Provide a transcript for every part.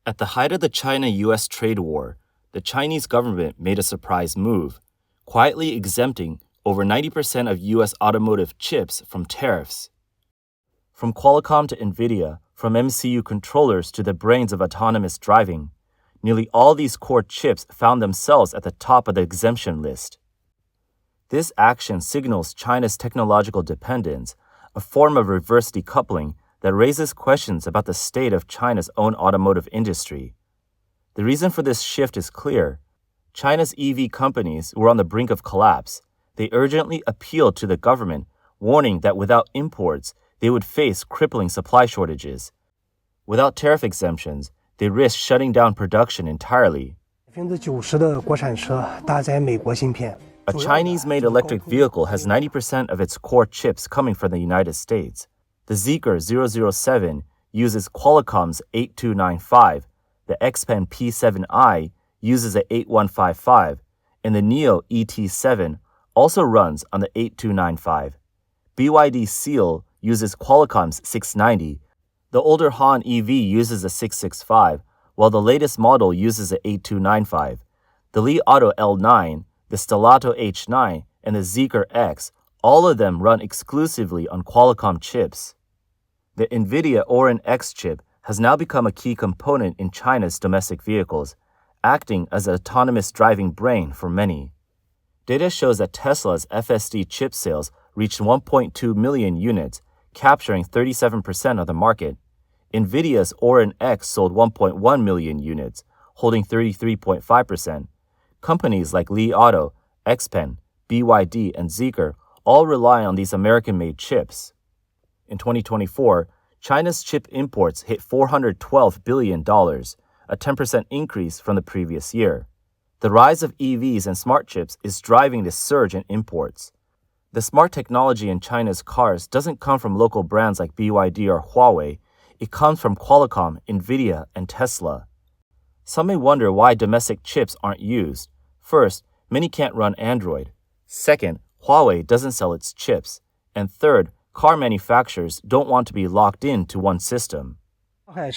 At the height of the China-US trade war, the Chinese government made a surprise move, quietly exempting over 90% of US automotive chips from tariffs. From Qualcomm to Nvidia, from MCU controllers to the brains of autonomous driving, nearly all these core chips found themselves at the top of the exemption list. This action signals China's technological dependence, a form of reverse decoupling that raises questions about the state of China's own automotive industry. The reason for this shift is clear. China's EV companies were on the brink of collapse. They urgently appealed to the government, warning that without imports, they would face crippling supply shortages. Without tariff exemptions, they risked shutting down production entirely. A Chinese-made electric vehicle has 90% of its core chips coming from the United States. The Zeekr 007 uses Qualcomm's 8295, the XPeng P7i uses a 8155, and the Neo ET7 also runs on the 8295. BYD Seal uses Qualcomm's 690. The older Han EV uses a 665, while the latest model uses a 8295. The Li Auto L9, the Stellato H9, and the Zeekr X, all of them run exclusively on Qualcomm chips. The Nvidia Orin X chip has now become a key component in China's domestic vehicles, acting as an autonomous driving brain for many. Data shows that Tesla's FSD chip sales reached 1.2 million units, capturing 37% of the market. Nvidia's Orin X sold 1.1 million units, holding 33.5%. Companies like Li Auto, XPeng, BYD, and Zeekr all rely on these American-made chips. In 2024, China's chip imports hit $412 billion, a 10% increase from the previous year. The rise of EVs and smart chips is driving this surge in imports. The smart technology in China's cars doesn't come from local brands like BYD or Huawei. It comes from Qualcomm, Nvidia, and Tesla. Some may wonder why domestic chips aren't used. First, many can't run Android. Second, Huawei doesn't sell its chips. And third, car manufacturers don't want to be locked into one system. Chinese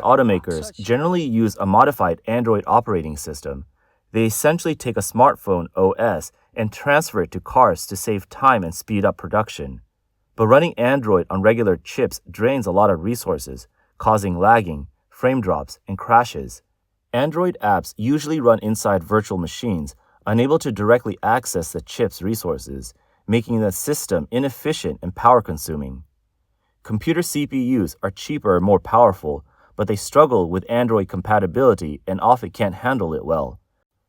automakers generally use a modified Android operating system. They essentially take a smartphone OS and transfer it to cars to save time and speed up production. But running Android on regular chips drains a lot of resources, causing lagging, frame drops, and crashes. Android apps usually run inside virtual machines, unable to directly access the chip's resources, making the system inefficient and power-consuming. Computer CPUs are cheaper and more powerful, but they struggle with Android compatibility and often can't handle it well.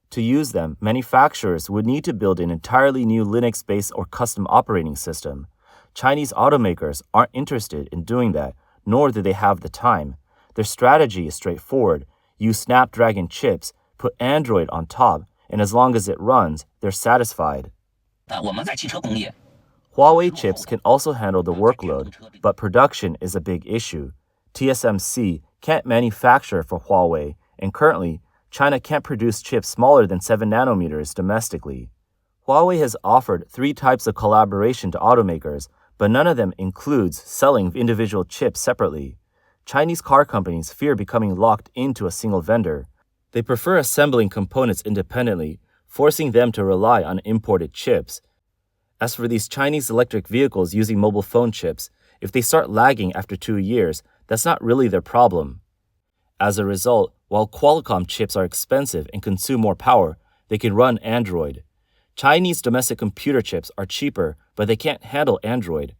To use them, manufacturers would need to build an entirely new Linux-based or custom operating system. Chinese automakers aren't interested in doing that, nor do they have the time. Their strategy is straightforward. Use Snapdragon chips, put Android on top, and as long as it runs, they're satisfied. Huawei chips can also handle the workload, but production is a big issue. TSMC can't manufacture for Huawei, and currently, China can't produce chips smaller than 7 nanometers domestically. Huawei has offered 3 types of collaboration to automakers, but none of them includes selling individual chips separately. Chinese car companies fear becoming locked into a single vendor. They prefer assembling components independently, forcing them to rely on imported chips. As for these Chinese electric vehicles using mobile phone chips, if they start lagging after 2 years, that's not really their problem. As a result, while Qualcomm chips are expensive and consume more power, they can run Android. Chinese domestic computer chips are cheaper, but they can't handle Android.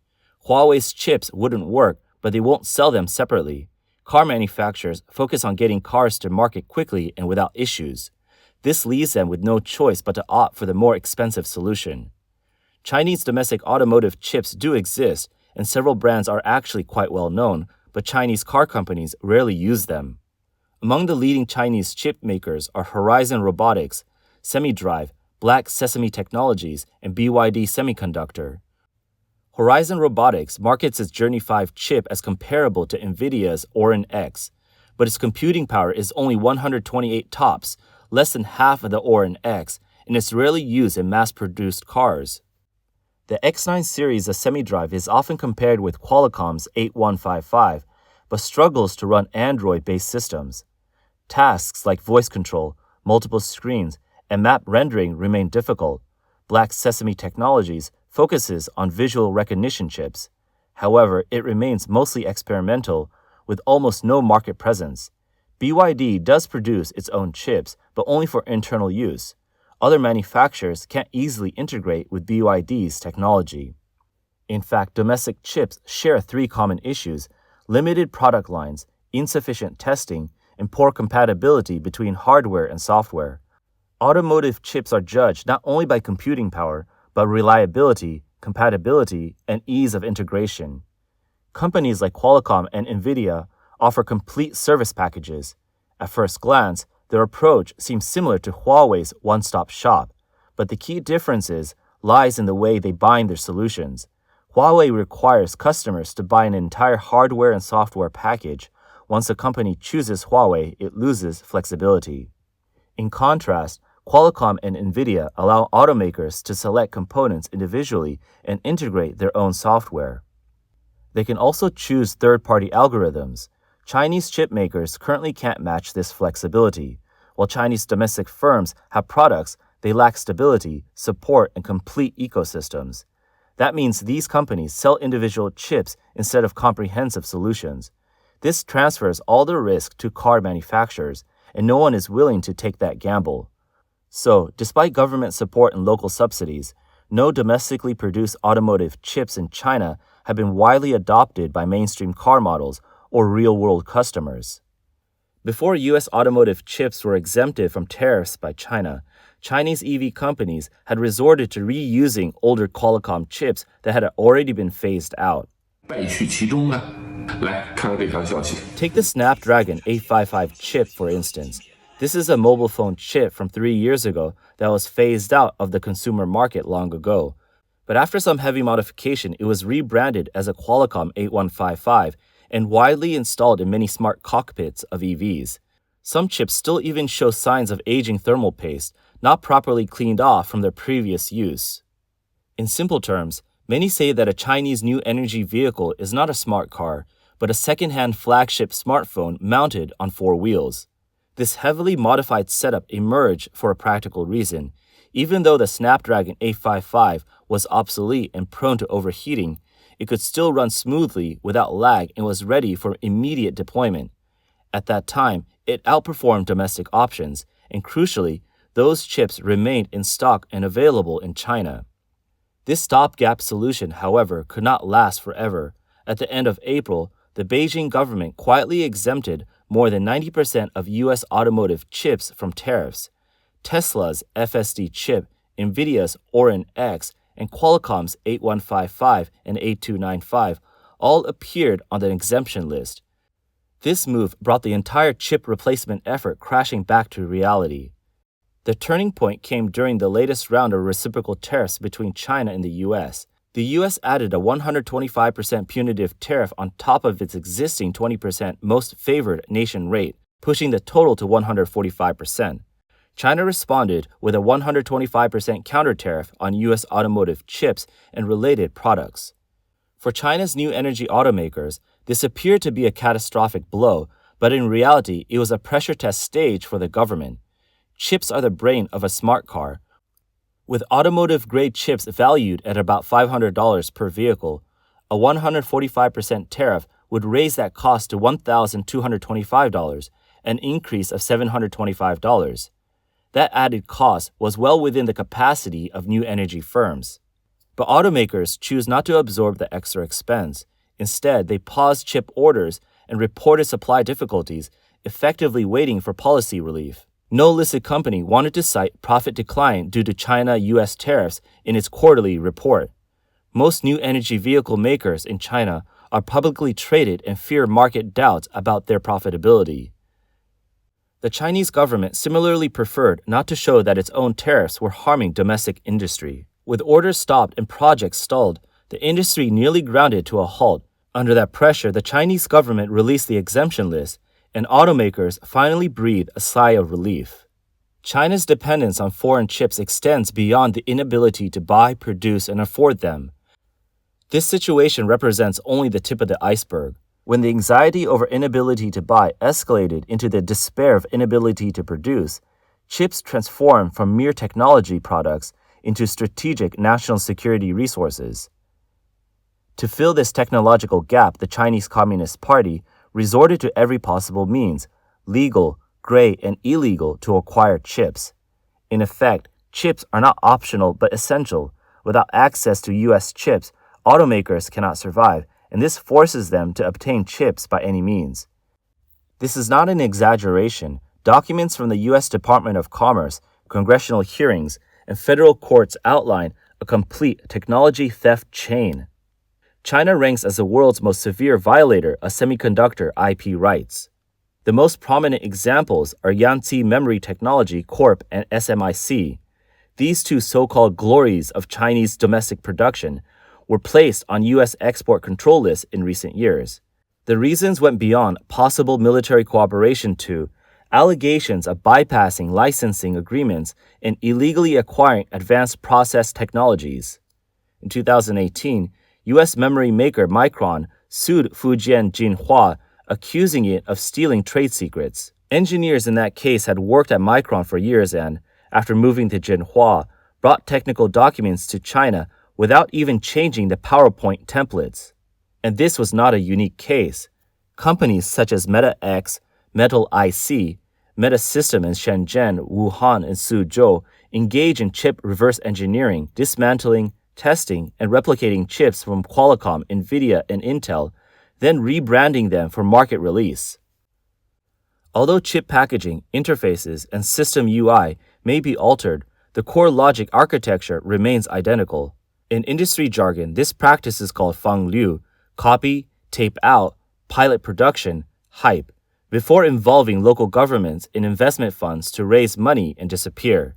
Huawei's chips wouldn't work, but they won't sell them separately. Car manufacturers focus on getting cars to market quickly and without issues. This leaves them with no choice but to opt for the more expensive solution. Chinese domestic automotive chips do exist, and several brands are actually quite well known, but Chinese car companies rarely use them. Among the leading Chinese chip makers are Horizon Robotics, SemiDrive, Black Sesame Technologies, and BYD Semiconductor. Horizon Robotics markets its Journey 5 chip as comparable to Nvidia's Orin X, but its computing power is only 128 TOPS, less than half of the Orin X, and it's rarely used in mass-produced cars. The X9 series of SemiDrive is often compared with Qualcomm's 8155, but struggles to run Android-based systems. Tasks like voice control, multiple screens, and map rendering remain difficult. Black Sesame Technologies focuses on visual recognition chips. However, it remains mostly experimental, with almost no market presence. BYD does produce its own chips, but only for internal use. Other manufacturers can't easily integrate with BYD's technology. In fact, domestic chips share three common issues: limited product lines, insufficient testing, and poor compatibility between hardware and software. Automotive chips are judged not only by computing power, but reliability, compatibility, and ease of integration. Companies like Qualcomm and Nvidia offer complete service packages. At first glance, their approach seems similar to Huawei's one-stop shop, but the key difference lies in the way they bind their solutions. Huawei requires customers to buy an entire hardware and software package. Once a company chooses Huawei, it loses flexibility. In contrast, Qualcomm and Nvidia allow automakers to select components individually and integrate their own software. They can also choose third-party algorithms. Chinese chip makers currently can't match this flexibility. While Chinese domestic firms have products, they lack stability, support, and complete ecosystems. That means these companies sell individual chips instead of comprehensive solutions. This transfers all the risk to car manufacturers, and no one is willing to take that gamble. So, despite government support and local subsidies, no domestically produced automotive chips in China have been widely adopted by mainstream car models or real-world customers. Before U.S. automotive chips were exempted from tariffs by China, Chinese EV companies had resorted to reusing older Qualcomm chips that had already been phased out. Take the Snapdragon 855 chip, for instance. This is a mobile phone chip from 3 years ago that was phased out of the consumer market long ago. But after some heavy modification, it was rebranded as a Qualcomm 8155 and widely installed in many smart cockpits of EVs. Some chips still even show signs of aging thermal paste, not properly cleaned off from their previous use. In simple terms, many say that a Chinese new energy vehicle is not a smart car, but a second-hand flagship smartphone mounted on 4 wheels. This heavily modified setup emerged for a practical reason. Even though the Snapdragon 855 was obsolete and prone to overheating, it could still run smoothly without lag and was ready for immediate deployment. At that time, it outperformed domestic options, and crucially, those chips remained in stock and available in China. This stopgap solution, however, could not last forever. At the end of April, the Beijing government quietly exempted more than 90% of U.S. automotive chips from tariffs. Tesla's FSD chip, Nvidia's Orin X, and Qualcomm's 8155 and 8295 all appeared on the exemption list. This move brought the entire chip replacement effort crashing back to reality. The turning point came during the latest round of reciprocal tariffs between China and the U.S. The U.S. added a 125% punitive tariff on top of its existing 20% most favored nation rate, pushing the total to 145%. China responded with a 125% counter tariff on U.S. automotive chips and related products. For China's new energy automakers, this appeared to be a catastrophic blow, but in reality, it was a pressure test stage for the government. Chips are the brain of a smart car. With automotive-grade chips valued at about $500 per vehicle, a 145% tariff would raise that cost to $1,225, an increase of $725. That added cost was well within the capacity of new energy firms. But automakers choose not to absorb the extra expense. Instead, they paused chip orders and reported supply difficulties, effectively waiting for policy relief. No listed company wanted to cite profit decline due to China-US tariffs in its quarterly report. Most new energy vehicle makers in China are publicly traded and fear market doubts about their profitability. The Chinese government similarly preferred not to show that its own tariffs were harming domestic industry. With orders stopped and projects stalled, the industry nearly grounded to a halt. Under that pressure, the Chinese government released the exemption list, and automakers finally breathed a sigh of relief. China's dependence on foreign chips extends beyond the inability to buy, produce, and afford them. This situation represents only the tip of the iceberg. When the anxiety over inability to buy escalated into the despair of inability to produce, chips transformed from mere technology products into strategic national security resources. To fill this technological gap, the Chinese Communist Party resorted to every possible means, legal, gray, and illegal, to acquire chips. In effect, chips are not optional but essential. Without access to U.S. chips, automakers cannot survive, and this forces them to obtain chips by any means. This is not an exaggeration. Documents from the U.S. Department of Commerce, congressional hearings, and federal courts outline a complete technology theft chain. China ranks as the world's most severe violator of semiconductor IP rights. The most prominent examples are Yangtze Memory Technology Corp. And SMIC. These two so-called glories of Chinese domestic production were placed on U.S. export control lists in recent years. The reasons went beyond possible military cooperation to allegations of bypassing licensing agreements and illegally acquiring advanced process technologies. In 2018, U.S. memory maker Micron sued Fujian Jinhua, accusing it of stealing trade secrets. Engineers in that case had worked at Micron for years and, after moving to Jinhua, brought technical documents to China without even changing the PowerPoint templates. And this was not a unique case. Companies such as MetaX, Metal IC, Metasystem in Shenzhen, Wuhan, and Suzhou engage in chip reverse engineering, dismantling, testing, and replicating chips from Qualcomm, Nvidia, and Intel, then rebranding them for market release. Although chip packaging, interfaces, and system UI may be altered, the core logic architecture remains identical. In industry jargon, this practice is called fangliu, copy, tape out, pilot production, hype, before involving local governments and investment funds to raise money and disappear.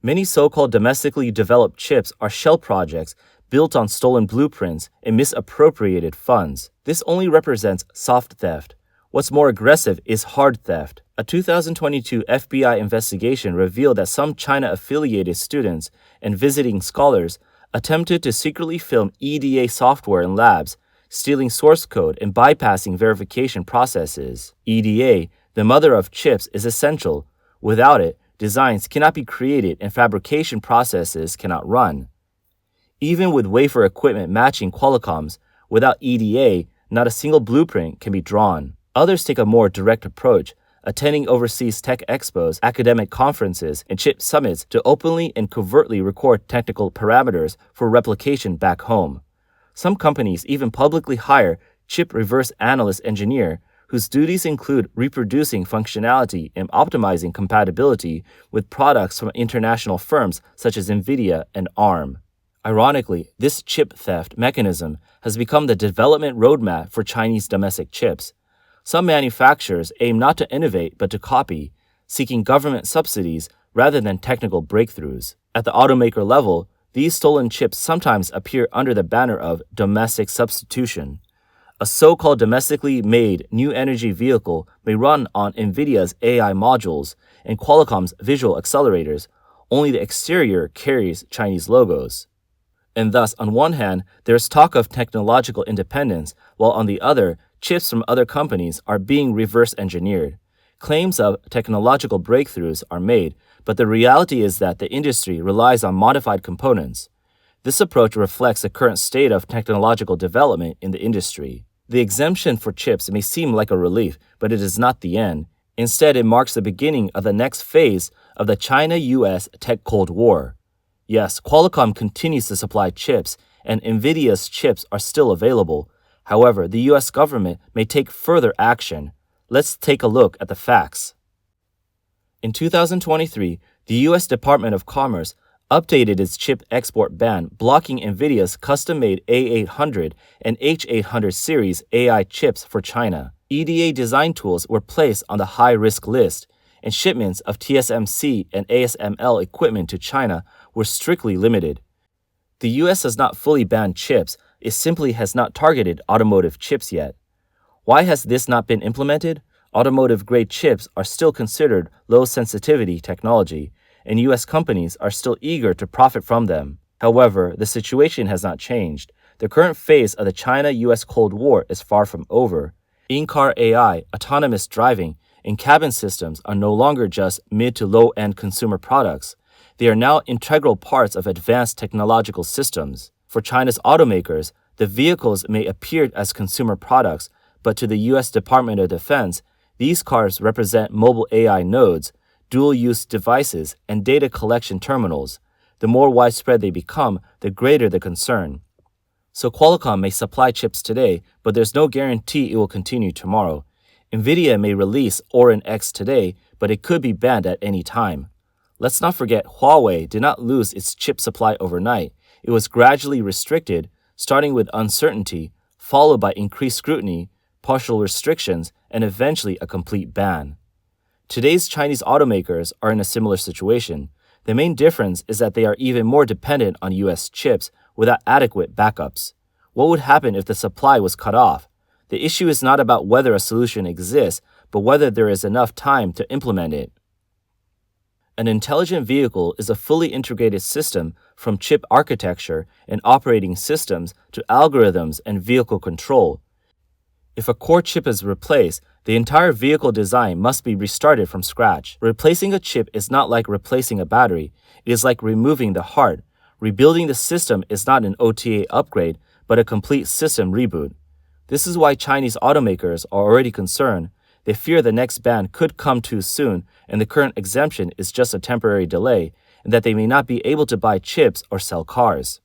Many so-called domestically developed chips are shell projects built on stolen blueprints and misappropriated funds. This only represents soft theft. What's more aggressive is hard theft. A 2022 FBI investigation revealed that some China-affiliated students and visiting scholars attempted to secretly film EDA software in labs, stealing source code and bypassing verification processes. EDA, the mother of chips, is essential. Without it, designs cannot be created and fabrication processes cannot run. Even with wafer equipment matching Qualcomm's, without EDA, not a single blueprint can be drawn. Others take a more direct approach, attending overseas tech expos, academic conferences, and chip summits to openly and covertly record technical parameters for replication back home. Some companies even publicly hire chip reverse analyst engineer whose duties include reproducing functionality and optimizing compatibility with products from international firms such as Nvidia and ARM. Ironically, this chip theft mechanism has become the development roadmap for Chinese domestic chips. Some manufacturers aim not to innovate but to copy, seeking government subsidies rather than technical breakthroughs. At the automaker level, these stolen chips sometimes appear under the banner of domestic substitution. A so-called domestically made new energy vehicle may run on Nvidia's AI modules and Qualcomm's visual accelerators, only the exterior carries Chinese logos. And thus, on one hand, there is talk of technological independence, while on the other, chips from other companies are being reverse engineered. Claims of technological breakthroughs are made, but the reality is that the industry relies on modified components. This approach reflects the current state of technological development in the industry. The exemption for chips may seem like a relief, but it is not the end. Instead, it marks the beginning of the next phase of the China-US tech Cold War. Yes, Qualcomm continues to supply chips, and Nvidia's chips are still available. However, the US government may take further action. Let's take a look at the facts. In 2023, the US Department of Commerce updated its chip export ban, blocking Nvidia's custom-made A800 and H800 series AI chips for China. EDA design tools were placed on the high-risk list, and shipments of TSMC and ASML equipment to China were strictly limited. The US has not fully banned chips, it simply has not targeted automotive chips yet. Why has this not been implemented? Automotive-grade chips are still considered low-sensitivity technology, and U.S. companies are still eager to profit from them. However, the situation has not changed. The current phase of the China-U.S. Cold War is far from over. In-car AI, autonomous driving, and cabin systems are no longer just mid to low-end consumer products. They are now integral parts of advanced technological systems. For China's automakers, the vehicles may appear as consumer products, but to the U.S. Department of Defense, these cars represent mobile AI nodes, dual-use devices, and data collection terminals. The more widespread they become, the greater the concern. So Qualcomm may supply chips today, but there's no guarantee it will continue tomorrow. Nvidia may release Orin X today, but it could be banned at any time. Let's not forget Huawei did not lose its chip supply overnight. It was gradually restricted, starting with uncertainty, followed by increased scrutiny, partial restrictions, and eventually a complete ban. Today's Chinese automakers are in a similar situation. The main difference is that they are even more dependent on US chips without adequate backups. What would happen if the supply was cut off? The issue is not about whether a solution exists, but whether there is enough time to implement it. An intelligent vehicle is a fully integrated system from chip architecture and operating systems to algorithms and vehicle control. If a core chip is replaced, the entire vehicle design must be restarted from scratch. Replacing a chip is not like replacing a battery. It is like removing the heart. Rebuilding the system is not an OTA upgrade, but a complete system reboot. This is why Chinese automakers are already concerned. They fear the next ban could come too soon and the current exemption is just a temporary delay, and that they may not be able to buy chips or sell cars.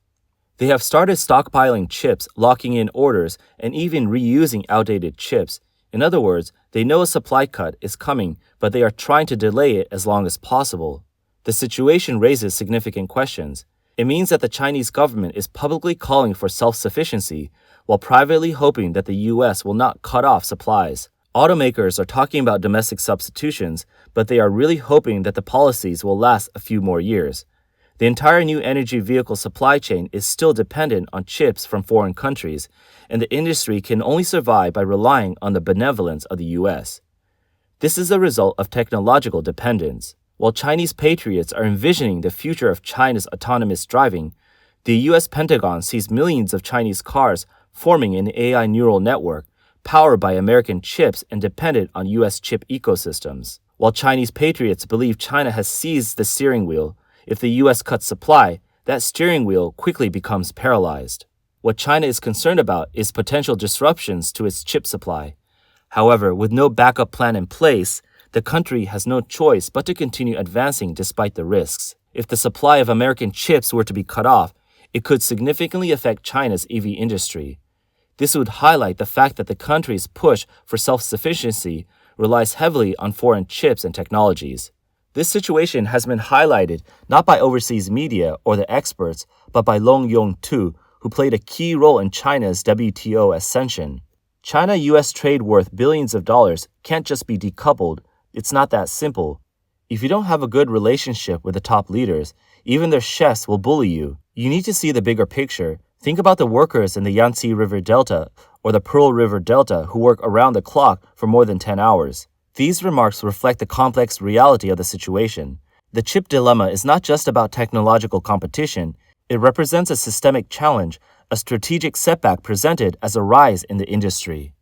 They have started stockpiling chips, locking in orders, and even reusing outdated chips. In other words, they know a supply cut is coming, but they are trying to delay it as long as possible. The situation raises significant questions. It means that the Chinese government is publicly calling for self-sufficiency, while privately hoping that the US will not cut off supplies. Automakers are talking about domestic substitutions, but they are really hoping that the policies will last a few more years. The entire new energy vehicle supply chain is still dependent on chips from foreign countries, and the industry can only survive by relying on the benevolence of the US. This is a result of technological dependence. While Chinese patriots are envisioning the future of China's autonomous driving, the US Pentagon sees millions of Chinese cars forming an AI neural network, powered by American chips and dependent on US chip ecosystems. While Chinese patriots believe China has seized the steering wheel, if the US cuts supply, that steering wheel quickly becomes paralyzed. What China is concerned about is potential disruptions to its chip supply. However, with no backup plan in place, the country has no choice but to continue advancing despite the risks. If the supply of American chips were to be cut off, it could significantly affect China's EV industry. This would highlight the fact that the country's push for self-sufficiency relies heavily on foreign chips and technologies. This situation has been highlighted not by overseas media or the experts, but by Long Yong-tu, who played a key role in China's WTO ascension. China-US trade worth billions of dollars can't just be decoupled. It's not that simple. If you don't have a good relationship with the top leaders, even their chefs will bully you. You need to see the bigger picture. Think about the workers in the Yangtze River Delta or the Pearl River Delta who work around the clock for more than 10 hours. These remarks reflect the complex reality of the situation. The chip dilemma is not just about technological competition. It represents a systemic challenge, a strategic setback presented as a rise in the industry.